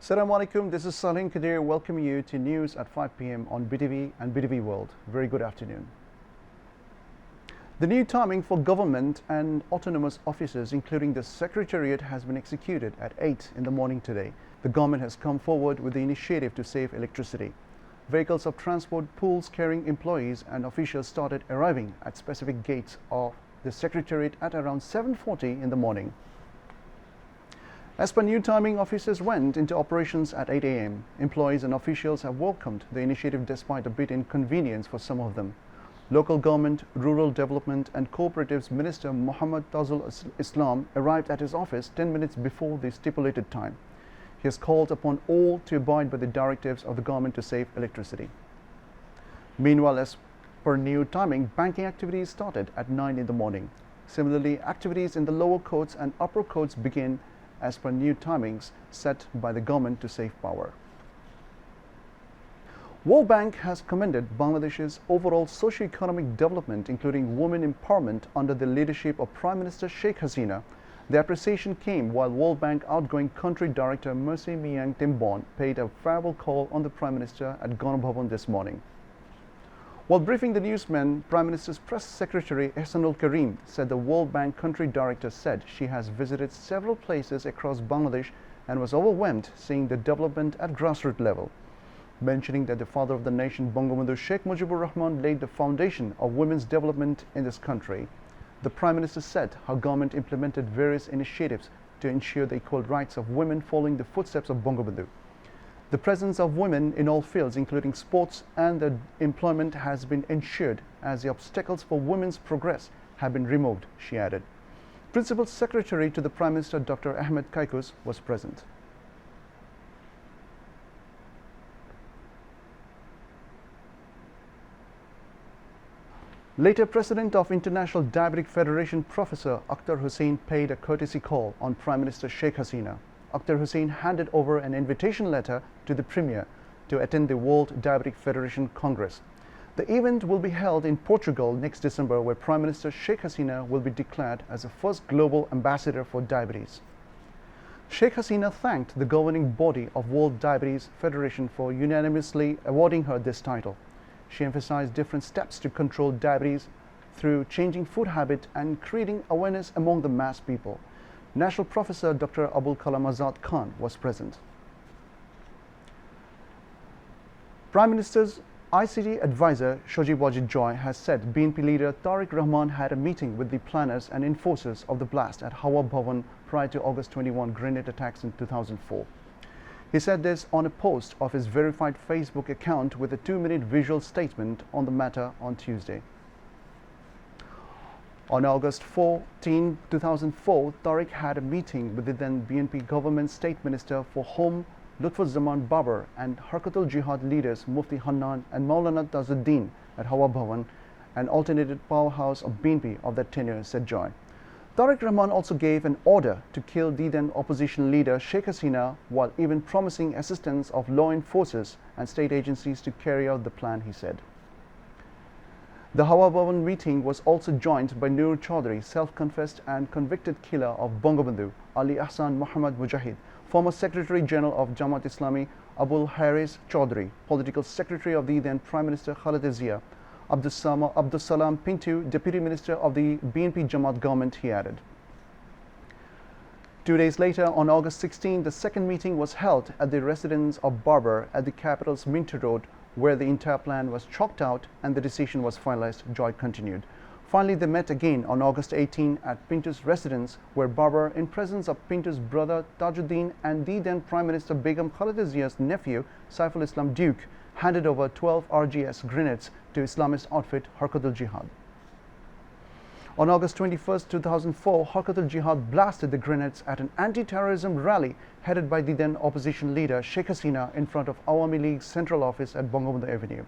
Assalamu alaikum, this is Salim Kadir welcoming you to news at 5 p.m. on BTV and BTV World. Very good afternoon. The new timing for government and autonomous offices, including the Secretariat, has been executed at 8 in the morning today. The government has come forward with the initiative to save electricity. Vehicles of transport pools carrying employees and officials started arriving at specific gates of the Secretariat at around 7:40 in the morning. As per new timing, officers went into operations at 8 a.m. Employees and officials have welcomed the initiative despite a bit inconvenience for some of them. Local Government, Rural Development and Cooperatives Minister Muhammad Tazul Islam arrived at his office 10 minutes before the stipulated time. He has called upon all to abide by the directives of the government to save electricity. Meanwhile, as per new timing, banking activities started at 9 in the morning. Similarly, activities in the lower courts and upper courts begin as per new timings set by the government to save power. World Bank has commended Bangladesh's overall socio-economic development, including women empowerment under the leadership of Prime Minister Sheikh Hasina. The appreciation came while World Bank outgoing country director Mercy Myang Timbon paid a farewell call on the Prime Minister at Ganabhavan this morning. While briefing the newsmen, Prime Minister's Press Secretary Ehsanul Karim said the World Bank country director said she has visited several places across Bangladesh and was overwhelmed seeing the development at grassroots level. Mentioning that the father of the nation, Bangabandhu Sheikh Mujibur Rahman, laid the foundation of women's development in this country, the Prime Minister said her government implemented various initiatives to ensure the equal rights of women following the footsteps of Bangabandhu. The presence of women in all fields, including sports and their employment, has been ensured as the obstacles for women's progress have been removed, she added. Principal Secretary to the Prime Minister, Dr. Ahmed Kaikus, was present. Later, President of International Diabetic Federation, Professor Akhtar Hussain, paid a courtesy call on Prime Minister Sheikh Hasina. Akhtar Hussain handed over an invitation letter to the Premier to attend the World Diabetic Federation Congress. The event will be held in Portugal next December, where Prime Minister Sheikh Hasina will be declared as the first global ambassador for diabetes. Sheikh Hasina thanked the governing body of World Diabetes Federation for unanimously awarding her this title. She emphasized different steps to control diabetes through changing food habit and creating awareness among the mass people. National Professor Dr. Abul Kalam Azad Khan was present. Prime Minister's ICT advisor Shojib Wajid Joy has said BNP leader Tariq Rahman had a meeting with the planners and enforcers of the blast at Hawa Bhavan prior to August 21 grenade attacks in 2004. He said this on a post of his verified Facebook account with a 2-minute visual statement on the matter on Tuesday. On August 14, 2004, Tariq had a meeting with the then BNP government State Minister for Home Lutfuzzaman Babar and Harkatul Jihad leaders Mufti Hannan and Maulana Tazuddin at Hawa Bhavan, an alternative powerhouse of BNP of that tenure, said Joy. Tariq Rahman also gave an order to kill the then opposition leader Sheikh Hasina, while even promising assistance of law enforcers and state agencies to carry out the plan, he said. The Hawa Bhavan meeting was also joined by Nur Chaudhry, self-confessed and convicted killer of Bangabandhu, Ali Ahsan Muhammad Mujahid, former Secretary General of Jamaat Islami Abul Haris Chaudhry, political secretary of the then Prime Minister Khaleda Zia, Abdus Salam Pintu, Deputy Minister of the BNP Jamaat government, he added. 2 days later, on August 16, the second meeting was held at the residence of Barber at the capital's Minto Road, where the entire plan was chalked out and the decision was finalized, Joy continued. Finally, they met again on August 18 at Pinto's residence, where Barber, in presence of Pinto's brother Tajuddin and the then Prime Minister Begum Khaleda Zia's nephew, Saiful Islam Duke, handed over 12 RGS grenades to Islamist outfit Harkatul Jihad. On August 21, 2004, Harkatul Jihad blasted the grenades at an anti-terrorism rally headed by the then opposition leader Sheikh Hasina in front of Awami League's central office at Bangabandhu Avenue.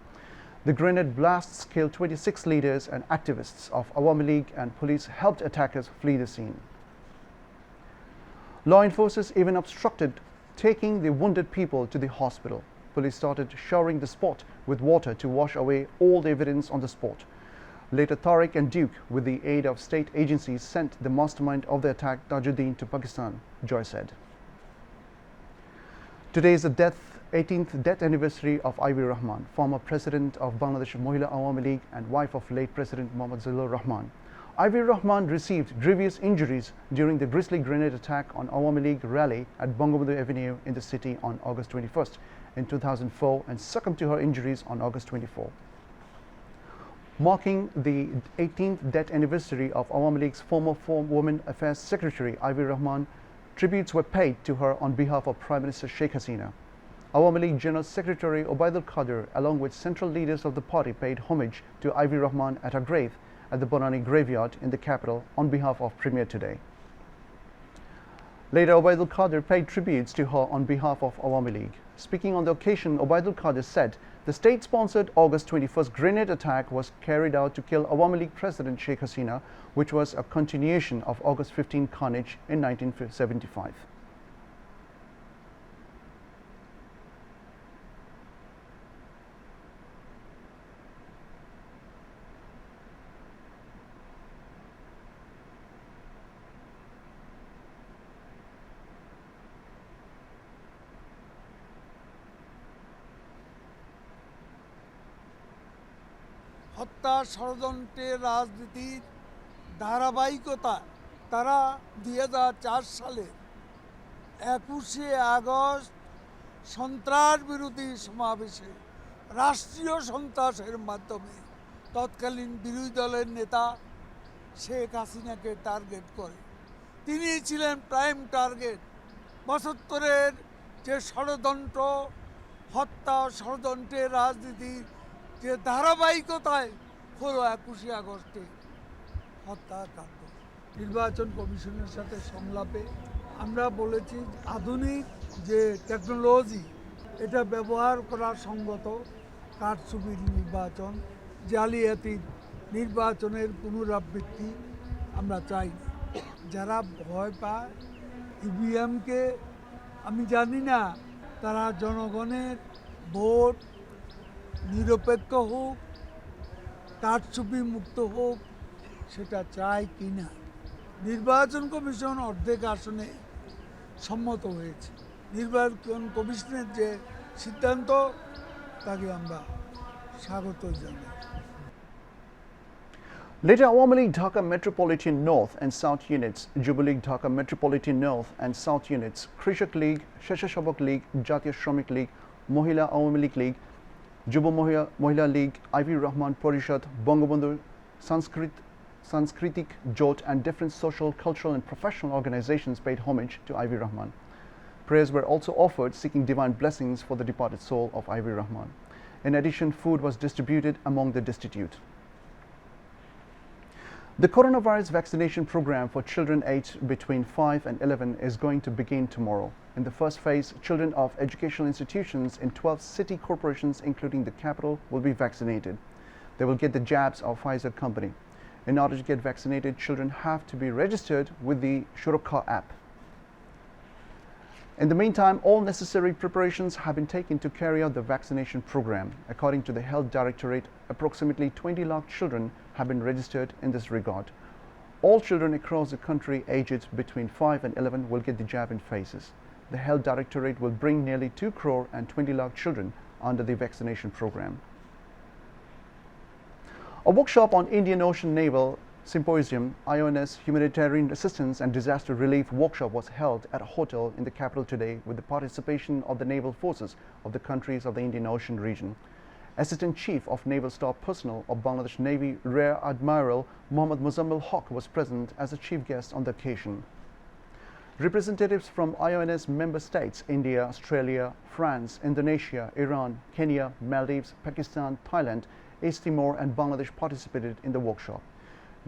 The grenade blasts killed 26 leaders and activists of Awami League, and police helped attackers flee the scene. Law enforcers even obstructed taking the wounded people to the hospital. Police started showering the spot with water to wash away all the evidence on the spot. Later, Tariq and Duke, with the aid of state agencies, sent the mastermind of the attack, Tajuddin, to Pakistan, Joy said. Today is the 18th death anniversary of Eyvallah Rahman, former president of Bangladesh Mahila Awami League and wife of late President Mohammad Rahman. Eyvallah Rahman received grievous injuries during the grisly grenade attack on Awami League rally at Bangabandhu Avenue in the city on August 21st in 2004 and succumbed to her injuries on August 24. Marking the 18th death anniversary of Awami League's former Women Affairs Secretary Eyvallah Rahman, tributes were paid to her on behalf of Prime Minister Sheikh Hasina. Awami League General Secretary Obaidul Qadir, along with central leaders of the party, paid homage to Eyvallah Rahman at her grave at the Bonani graveyard in the capital on behalf of Premier today. Later, Obaidul Qadir paid tributes to her on behalf of Awami League. Speaking on the occasion, Obaidul Qadir said, the state-sponsored August 21st grenade attack was carried out to kill Awami League President Sheikh Hasina, which was a continuation of August 15 carnage in 1975. হত্যা ষড়যন্ত্রের রাজনীতির ধারাবাহিকতা তারা 2004 সালে 21শে August সন্ত্রাস বিরোধী সমাবেশে রাষ্ট্রীয় সন্ত্রাসের মাধ্যমে তৎকালীন বিরোধী দলের নেতা শেখ হাসিনাকে টার্গেট করে। তিনি ছিলেন প্রাইম টার্গেট। ৭২-এর যে ষড়যন্ত্র, হত্যা ষড়যন্ত্রের রাজনীতির যে ধারাবাহিকতায় হলো 21শে আগস্টে হত্যাকাণ্ড। নির্বাচন কমিশনের সাথে সংলাপে আমরা বলেছি আধুনিক যে টেকনোলজি এটা ব্যবহার করা সঙ্গত, কারচুপির নির্বাচন, জালিয়াতির নির্বাচনের পুনরাবৃত্তি আমরা চাই না। যারা ভয় পায় ইভিএমকে, আমি জানি না তারা জনগণের ভোট নিরপেক্ষ হোক, কারচুপি মুক্ত হোক, সেটা চায় কি না। নির্বাচন কমিশন অর্ধেক আসনে সম্মত হয়েছে। নির্বাচন কমিশনের যে সিদ্ধান্ত তাকে আমরা স্বাগত জানাই। Later, Awami League Dhaka Metropolitan North and South Units, Jubilee League Dhaka Metropolitan North and South Units, Krishak League, Sheshashabak League, Jatiya Shramik League, Mohila Awami League, Jubo Mohila League, Eyvallah Rahman Parishad, Bangabandhu Sanskritik Jot and different social, cultural and professional organizations paid homage to Eyvallah Rahman. Prayers were also offered seeking divine blessings for the departed soul of Eyvallah Rahman. In addition, food was distributed among the destitute. The coronavirus vaccination program for children aged between 5 and 11 is going to begin tomorrow. In the first phase, children of educational institutions in 12 city corporations, including the capital, will be vaccinated. They will get the jabs of Pfizer company. In order to get vaccinated, children have to be registered with the Shurukha app. In the meantime, all necessary preparations have been taken to carry out the vaccination program. According to the Health Directorate, approximately 20 lakh children have been registered in this regard. All children across the country aged between 5 and 11 will get the jab in phases. The Health Directorate will bring nearly 2 crore and 20 lakh children under the vaccination program. A workshop on Indian Ocean Naval Symposium, IONS Humanitarian Assistance and Disaster Relief workshop was held at a hotel in the capital today with the participation of the naval forces of the countries of the Indian Ocean region. Assistant Chief of Naval Staff Personnel of Bangladesh Navy Rear Admiral Mohammad Muzammil Haq was present as a chief guest on the occasion. Representatives from IONS member states India, Australia, France, Indonesia, Iran, Kenya, Maldives, Pakistan, Thailand, East Timor and Bangladesh participated in the workshop.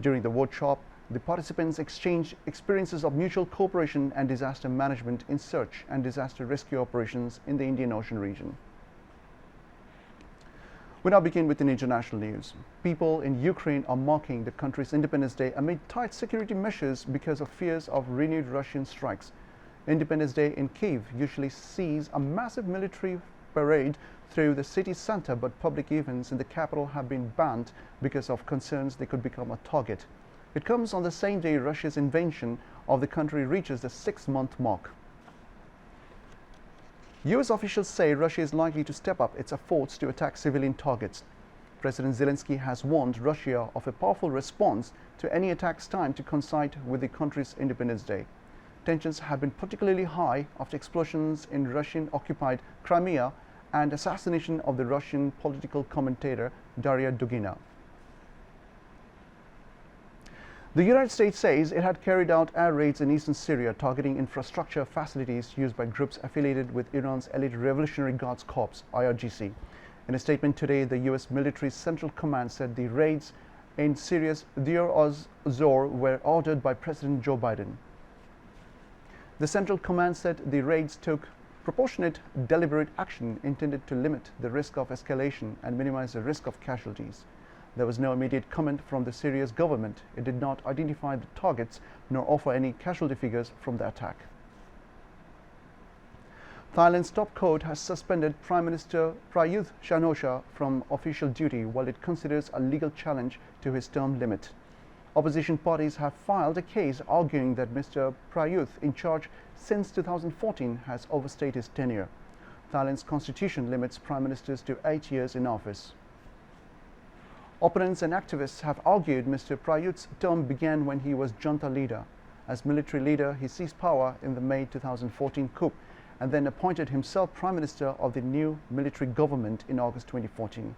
During the workshop, the participants exchanged experiences of mutual cooperation and disaster management in search and disaster rescue operations in the Indian Ocean region. We now begin with an international news. People in Ukraine are marking the country's Independence Day amid tight security measures because of fears of renewed Russian strikes. Independence Day in Kyiv usually sees a massive military parade through the city center, but public events in the capital have been banned because of concerns they could become a target. It comes on the same day Russia's invasion of the country reaches the 6-month mark. US officials say Russia is likely to step up its efforts to attack civilian targets. President Zelensky has warned Russia of a powerful response to any attacks timed to coincide with the country's Independence Day. Tensions have been particularly high after explosions in Russian-occupied Crimea and assassination of the Russian political commentator Daria Dugina. The United States says it had carried out air raids in eastern Syria targeting infrastructure facilities used by groups affiliated with Iran's elite Revolutionary Guards Corps, IRGC. In a statement today, the U.S. military's Central Command said the raids in Syria's Deir az-Zor were ordered by President Joe Biden. The Central Command said the raids took proportionate, deliberate action intended to limit the risk of escalation and minimize the risk of casualties. There was no immediate comment from the Syria's government. It did not identify the targets nor offer any casualty figures from the attack. Thailand's top court has suspended Prime Minister Prayut Chan-o-cha from official duty while it considers a legal challenge to his term limit. Opposition parties have filed a case arguing that Mr. Prayut, in charge since 2014, has overstayed his tenure. Thailand's constitution limits prime ministers to 8 years in office. Opponents and activists have argued Mr. Prayut's term began when he was junta leader. As military leader, he seized power in the May 2014 coup and then appointed himself prime minister of the new military government in August 2014.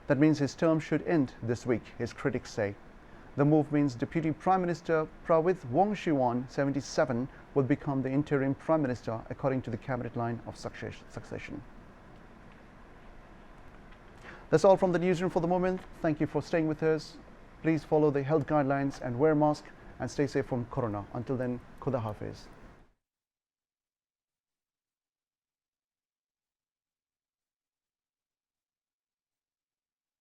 That means his term should end this week, his critics say. The move means Deputy Prime Minister Prawit Wongsuwan, 77, will become the interim prime minister according to the cabinet line of succession. That's all from the newsroom for the moment. Thank you for staying with us. Please follow the health guidelines and wear a mask and stay safe from corona. Until then, Khuda Hafiz.